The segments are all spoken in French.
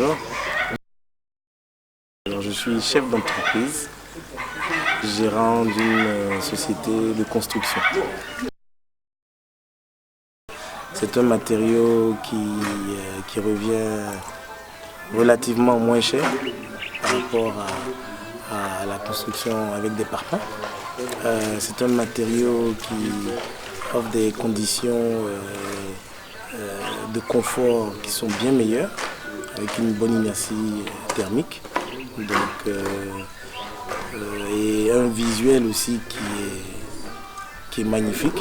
bonjour. Alors, je suis chef d'entreprise, gérant d'une société de construction. C'est un matériau qui revient relativement moins cher par rapport à la construction avec des parpaings. C'est un matériau qui offre des conditions de confort qui sont bien meilleures, avec une bonne inertie thermique. Donc, et un visuel aussi qui est magnifique,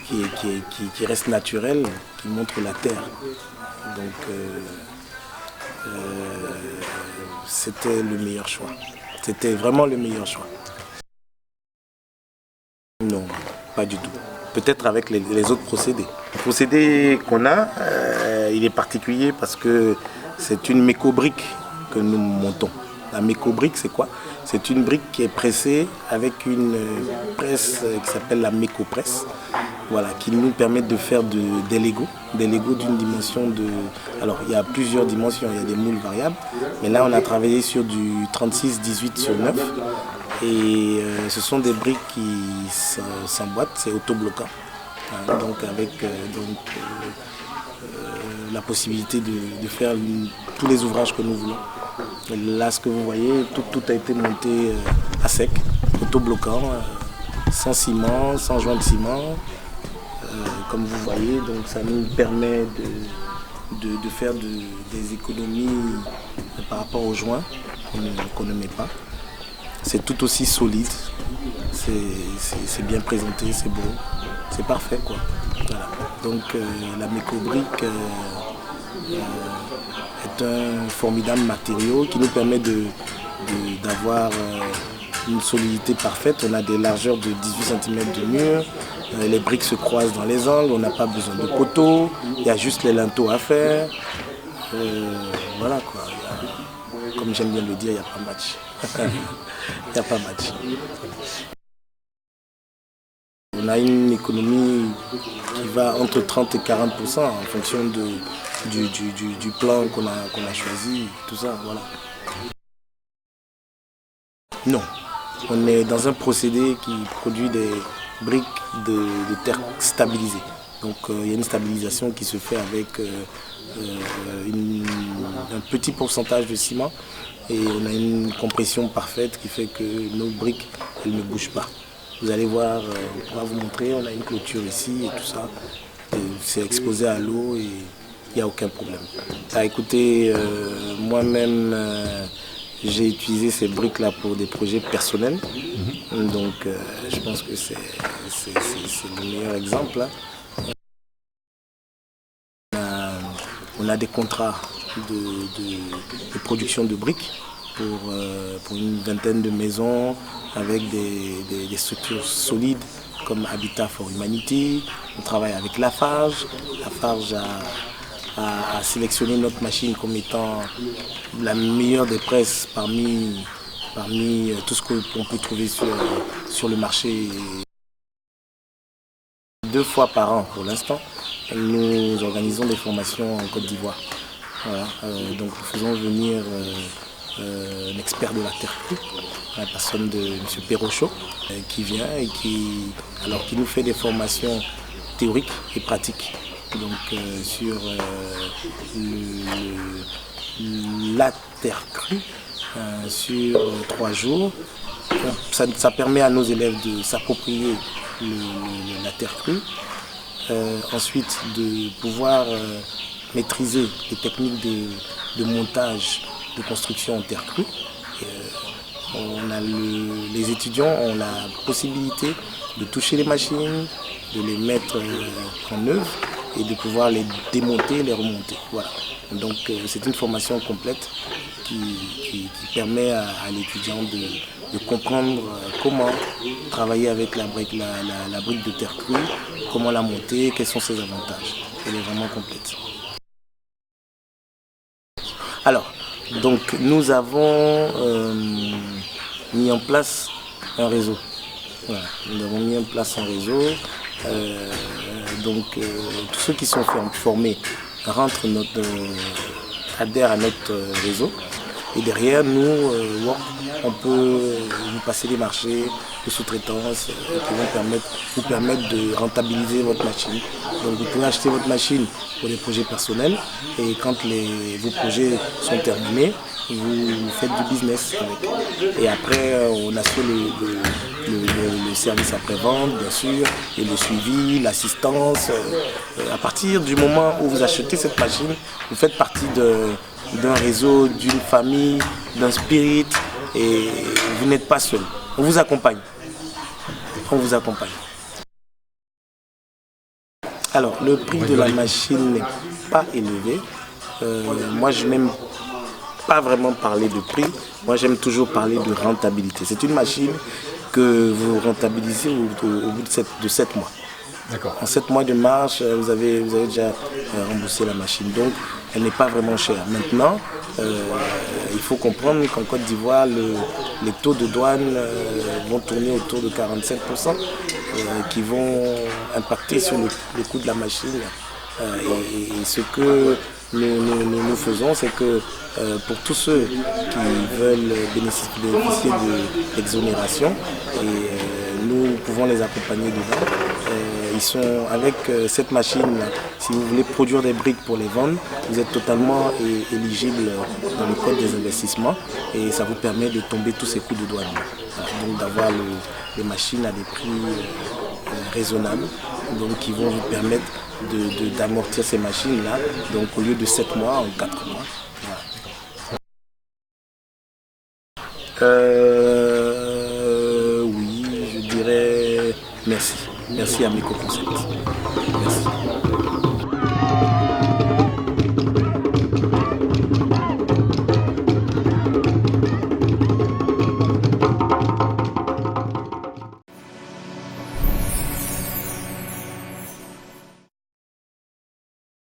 qui reste naturel, qui montre la terre. Donc c'était le meilleur choix. C'était vraiment le meilleur choix. Non, pas du tout. Peut-être avec les autres procédés. Le procédé qu'on a, il est particulier parce que c'est une mécobrique que nous montons. La mécobrique, c'est quoi? C'est une brique qui est pressée avec une presse qui s'appelle la mécopresse, voilà, qui nous permet de faire des Legos d'une dimension de... Alors, il y a plusieurs dimensions, il y a des moules variables, mais là, on a travaillé sur du 36-18/9, et ce sont des briques qui s'emboîtent, c'est autobloquant, hein, donc avec la possibilité de faire tous les ouvrages que nous voulons. Là, ce que vous voyez, tout a été monté à sec, autobloquant, sans ciment, sans joint de ciment, comme vous voyez. Donc ça nous permet de faire des économies par rapport aux joints qu'on ne met pas. C'est tout aussi solide, c'est bien présenté, c'est beau, c'est parfait, quoi. Voilà. Donc la mécobrique est un formidable matériau qui nous permet d'avoir une solidité parfaite. On a des largeurs de 18 cm de mur, les briques se croisent dans les angles, on n'a pas besoin de poteaux, il y a juste les linteaux à faire. Voilà, quoi. Comme j'aime bien le dire, il n'y a pas match. Il n'y a pas match. On a une économie qui va entre 30 et 40% en fonction du plan qu'on a choisi, tout ça, voilà. Non, on est dans un procédé qui produit des briques de terre stabilisées. Donc il y a une stabilisation qui se fait avec un petit pourcentage de ciment, et on a une compression parfaite qui fait que nos briques, elles ne bougent pas. Vous allez voir, on pourra vous montrer, on a une clôture ici et tout ça. C'est exposé à l'eau et il n'y a aucun problème. Ah, écoutez, moi-même, j'ai utilisé ces briques-là pour des projets personnels. Donc je pense que c'est le meilleur exemple. On a des contrats de production de briques pour une vingtaine de maisons avec des structures solides comme Habitat for Humanity. On travaille avec Lafarge. Lafarge a sélectionné notre machine comme étant la meilleure des presses parmi tout ce qu'on peut trouver sur le marché. 2 fois par an pour l'instant, nous organisons des formations en Côte d'Ivoire. Voilà, donc nous faisons venir un expert de la terre crue, la personne de M. Perrochot, qui vient et qui nous fait des formations théoriques et pratiques. Donc sur la terre crue sur 3 jours. Ça permet à nos élèves de s'approprier la terre crue. Ensuite de pouvoir maîtriser les techniques de montage de construction en terre crue. Les étudiants ont la possibilité de toucher les machines, de les mettre en œuvre et de pouvoir les démonter, les remonter. Voilà. Donc c'est une formation complète qui permet à l'étudiant de comprendre comment travailler avec la brique de terre crue, comment la monter, quels sont ses avantages. Elle est vraiment complète. Alors, donc nous avons mis en place un réseau. Voilà, nous avons mis en place un réseau. Donc tous ceux qui sont formés adhèrent à notre réseau. Et derrière, nous, on peut vous passer des marchés de sous-traitance qui vont vous permettre de rentabiliser votre machine. Donc vous pouvez acheter votre machine pour des projets personnels et quand vos projets sont terminés, vous faites du business avec. Et après, on assure le service après-vente, bien sûr, et le suivi, l'assistance. À partir du moment où vous achetez cette machine, vous faites partie d'un réseau, d'une famille, d'un spirit, et vous n'êtes pas seul. On vous accompagne. On vous accompagne. Alors, le prix de la machine n'est pas élevé. Moi, je n'aime pas vraiment parler de prix. Moi, j'aime toujours parler de rentabilité. C'est une machine que vous rentabilisez au bout de 7 mois. En 7 mois de marche, vous avez déjà remboursé la machine. Donc, elle n'est pas vraiment chère. Maintenant, il faut comprendre qu'en Côte d'Ivoire, les taux de douane vont tourner autour de 45%, qui vont impacter sur le coût de la machine. Et ce que nous faisons, c'est que pour tous ceux qui veulent bénéficier de l'exonération, nous pouvons les accompagner dedans. Ils sont avec cette machine, si vous voulez produire des briques pour les vendre, vous êtes totalement éligible dans le code des investissements et ça vous permet de tomber tous ces coûts de douane. Donc d'avoir les machines à des prix raisonnables, donc qui vont vous permettre d'amortir ces machines-là, donc au lieu de 7 mois, en 4 mois. Oui, je dirais merci. Merci à Meko Concept. Merci.